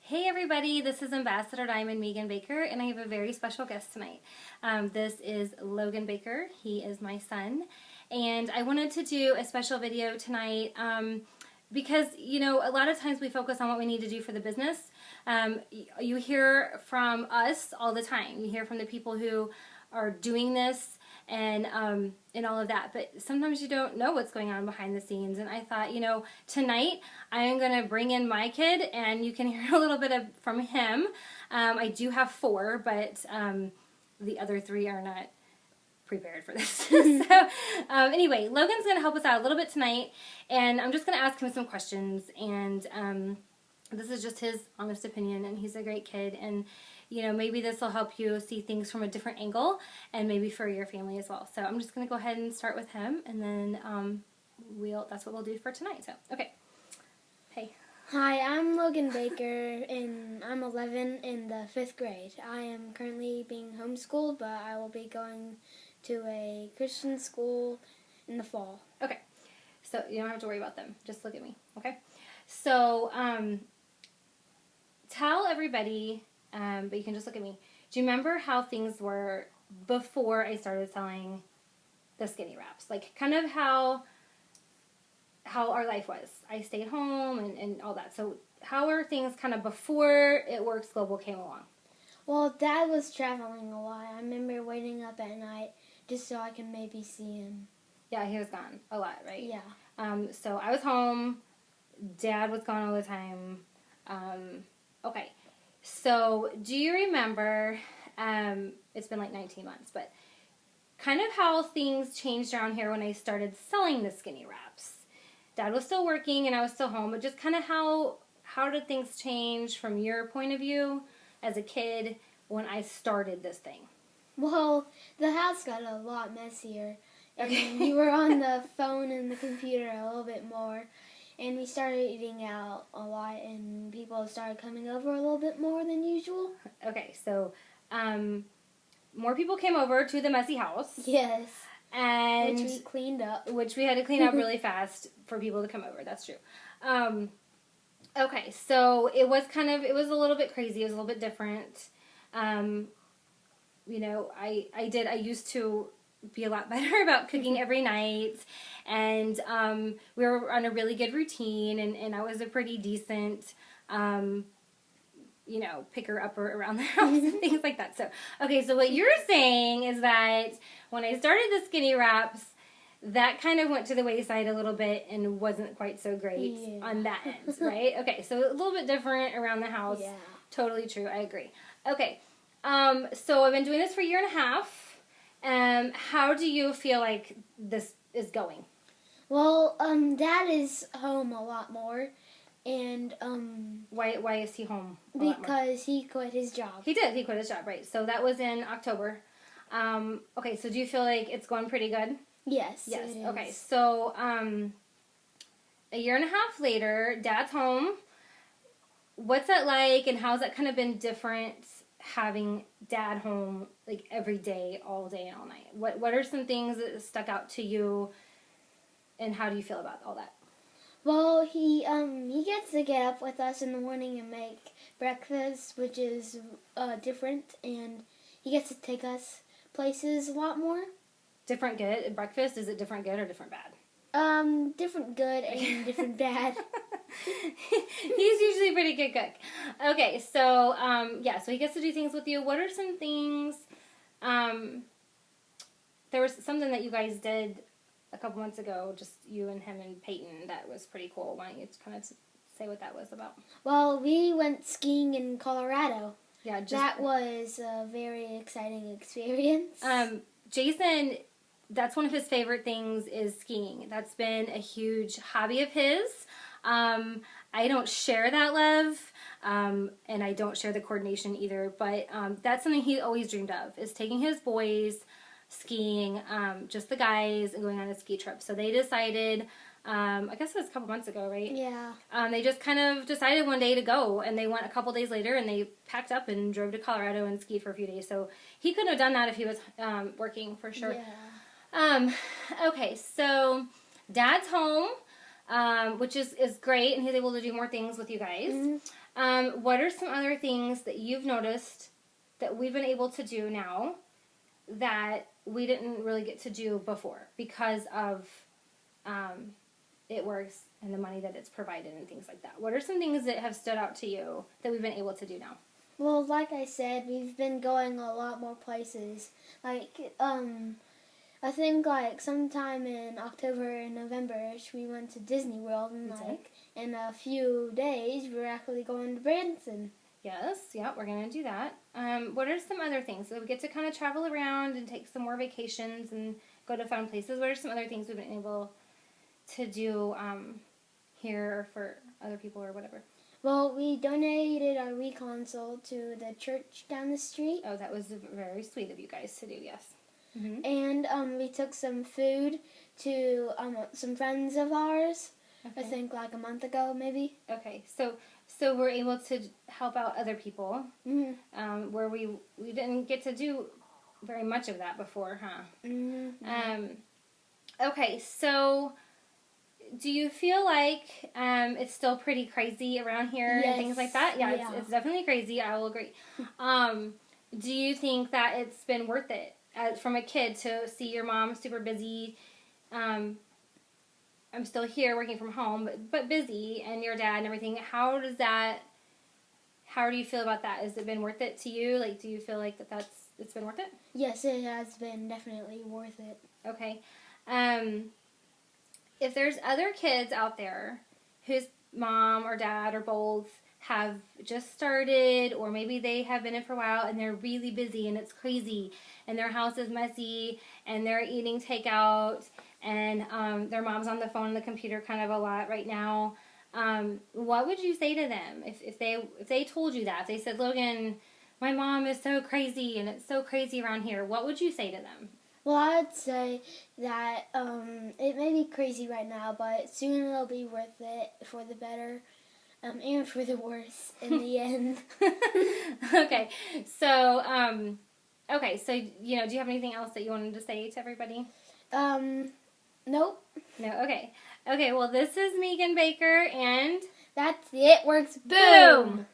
Hey everybody, this is Ambassador Diamond Megan Baker, and I have a very special guest tonight. This is Logan Baker. He is my son, and I wanted to do a special video tonight because, you know, a lot of times we focus on what we need to do for the business. You hear from us all the time. You hear from the people who are doing this and all of that, but sometimes you don't know what's going on behind the scenes. And I thought, you know, tonight I am going to bring in my kid, and you can hear a little bit from him. I do have 4, but the other 3 are not prepared for this. So anyway, Logan's going to help us out a little bit tonight, and I'm just going to ask him some questions, and this is just his honest opinion, and he's a great kid, and you know, maybe this will help you see things from a different angle, and maybe for your family as well. So I'm just going to go ahead and start with him, and then that's what we'll do for tonight. So, okay. Hey. Hi, I'm Logan Baker, and I'm 11 in the 5th grade. I am currently being homeschooled, but I will be going to a Christian school in the fall. Okay. So you don't have to worry about them. Just look at me, okay? So tell everybody... but you can just look at me. Do you remember how things were before I started selling the skinny wraps? Like, kind of how our life was. I stayed home and all that. So how are things kind of before It Works Global came along? Well, Dad was traveling a lot. I remember waiting up at night just so I can maybe see him. Yeah, he was gone a lot, right? Yeah. So I was home. Dad was gone all the time. Okay. So, do you remember, it's been like 19 months, but kind of how things changed around here when I started selling the skinny wraps? Dad was still working and I was still home, but just kind of how did things change from your point of view as a kid when I started this thing? Well, the house got a lot messier, and you were on the phone and the computer a little bit more. And we started eating out a lot, and people started coming over a little bit more than usual. Okay, so more people came over to the messy house. Yes. And which we cleaned up. Which we had to clean up really fast for people to come over. That's true. Okay, so it was a little bit crazy. It was a little bit different. You know, I used to be a lot better about cooking every night, and we were on a really good routine, and I was a pretty decent you know, picker-upper around the house and things like that. So, okay, so what you're saying is that when I started the skinny wraps, that kind of went to the wayside a little bit and wasn't quite so great on that end, right? Okay, so a little bit different around the house. Yeah. Totally true, I agree. Okay, so I've been doing this for a year and a half. How do you feel like this is going? Well, Dad is home a lot more, and why is he home? Because he quit his job. He did. He quit his job, right? So that was in October. Okay, so do you feel like it's going pretty good? Yes. Yes. It is. Okay, so a year and a half later, Dad's home. What's that like, and how's that kind of been different having Dad home like every day, all day and all night? What are some things that stuck out to you, and how do you feel about all that? Well, he gets to get up with us in the morning and make breakfast, which is different, and he gets to take us places a lot more. Different good breakfast? Is it different good or different bad? Different good and different bad. He's usually a pretty good cook. Okay, so yeah, so he gets to do things with you. What are some things? There was something that you guys did a couple months ago, just you and him and Peyton, that was pretty cool. Why don't you kind of say what that was about? Well, we went skiing in Colorado. Yeah, that was a very exciting experience. Jason, that's one of his favorite things is skiing. That's been a huge hobby of his. I don't share that love, and I don't share the coordination either, but that's something he always dreamed of, is taking his boys skiing, just the guys, and going on a ski trip. So they decided, I guess it was a couple months ago, right? Yeah. They just kind of decided one day to go, and they went a couple days later, and they packed up and drove to Colorado and skied for a few days. So he couldn't have done that if he was working, for sure. Yeah. Okay, so Dad's home, which is great, and he's able to do more things with you guys. Mm-hmm. What are some other things that you've noticed that we've been able to do now that we didn't really get to do before because of It Works and the money that it's provided and things like that? What are some things that have stood out to you that we've been able to do now? Well, like I said, we've been going a lot more places. Like, I think like sometime in October and November-ish, we went to Disney World, and like in a few days, we're actually going to Branson. Yes, yeah, we're going to do that. What are some other things? So we get to kind of travel around and take some more vacations and go to fun places. What are some other things we've been able to do here for other people or whatever? Well, we donated our Wii console to the church down the street. Oh, that was very sweet of you guys to do, yes. Mm-hmm. And we took some food to some friends of ours, Okay. I think like a month ago maybe. Okay, so we're able to help out other people, where we didn't get to do very much of that before, huh? Mm-hmm. Okay, so do you feel like it's still pretty crazy around here and things like that? Yeah, it's definitely crazy. I will agree. Do you think that it's been worth it from a kid to see your mom super busy? I'm still here working from home, but busy, and your dad and everything. How do you feel about that? Has it been worth it to you? Like, do you feel like it's been worth it? Yes, it has been definitely worth it. Okay. If there's other kids out there whose mom or dad or both have just started, or maybe they have been in for a while and they're really busy and it's crazy and their house is messy and they're eating takeout and their mom's on the phone and the computer kind of a lot right now, what would you say to them if they told you that? If they said, Logan, my mom is so crazy and it's so crazy around here, what would you say to them? Well, I'd say that it may be crazy right now, but soon it'll be worth it for the better and for the worse in the end. Okay, so do you have anything else that you wanted to say to everybody? Nope. No, okay. Okay, well, this is Megan Baker, and that's the It Works Boom!